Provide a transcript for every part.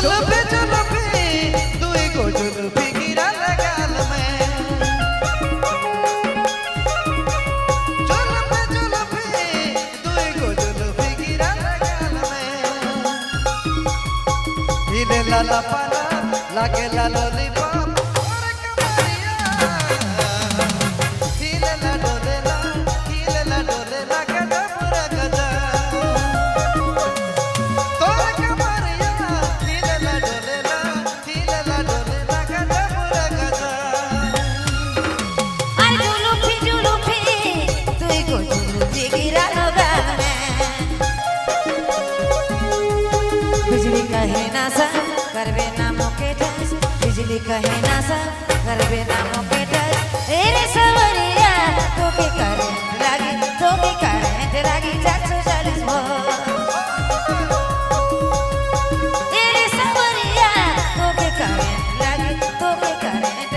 जुल्फी दुई को जुल्फी गिरा लगाल में जुल्फी दुई को जुल्फी गिरा लगाल में हिले लाला पाला लागे लालो लिपम हिले ला डोले ला गदा पूरा गदा बिजली कहे ना सा करबे ना मोके टच बिजली कहे ना सा करबे ना मोके टच तेरे सवरिया तो के करंट लागी 440 तेरे सवरिया तो के करंट लागी 440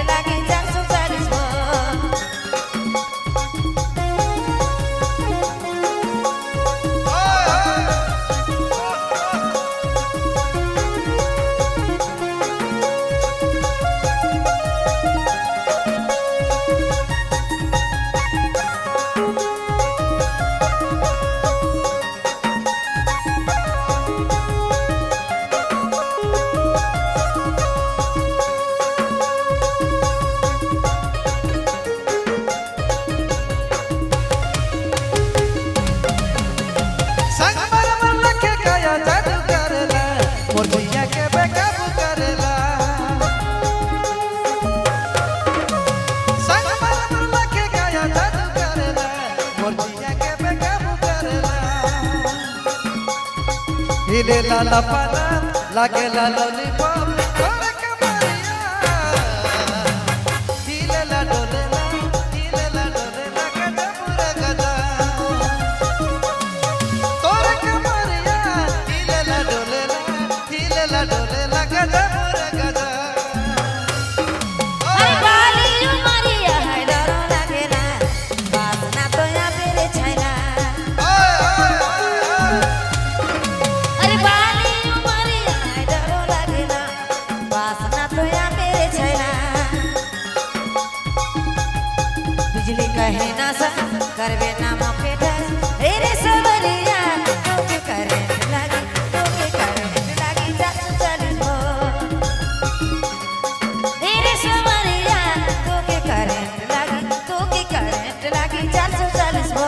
हिले लाला पाला लागे लालो लिपम हिले ला डोले ला गदा पूरा गदा तोरे कमरिया हिले ला डोले ला गदा पूरा गदा अरे बाली मारिया है डरो लागे ना बात ना तो या तेरे छैना अरे बाली मारिया है डरो लागे ना बात ना तो या तेरे छैना बिजली कहे ना सा करबे ना मोके टच तेरे सवरिया तो के करंट लागी 440 तेरे सवरिया तो के करंट लागी 440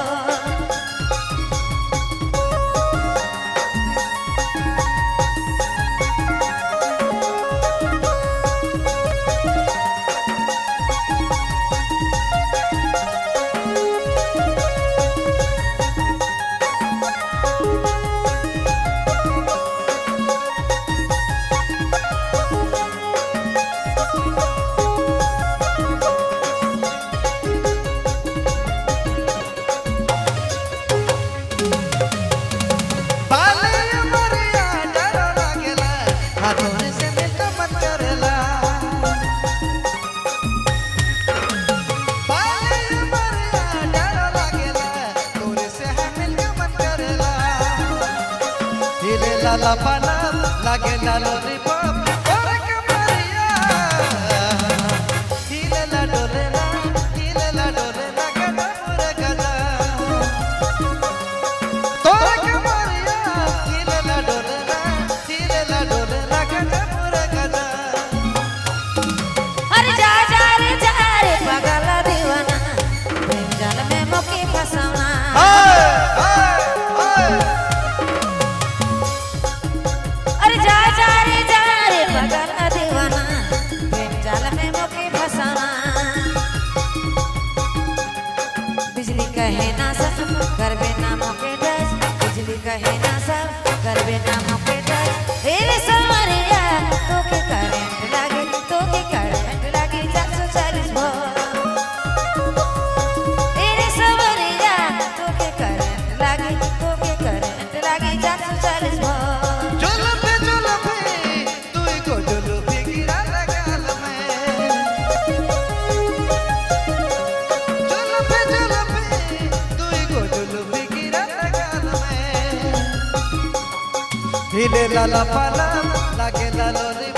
लाला पाला लागे लालो लिपम तोरे कमरिया हिले ला डोले ला गदा पूरा गदा तोरे कमरिया हिले ला डोले ला गदा पूरा गदा अरे जा रे पागल दीवाना प्रेम जाल में मोके फसाना अरे जा रे पागल दीवाना प्रेम जाल में मोके फसाना बिजली कहे ना सब करबे ना मोके टच बिजली कहे ना सब करबे ना मोके टच तेरे सवरिया तो के करंट लागी 440 तेरे सवरिया तो के करंट लागी 440 जुल्फी दुई को जुल्फी गिरा लगाल में जुल्फी दुई को जुल्फी गिरा लगाल में हिले लाला पाला लागे लालो रे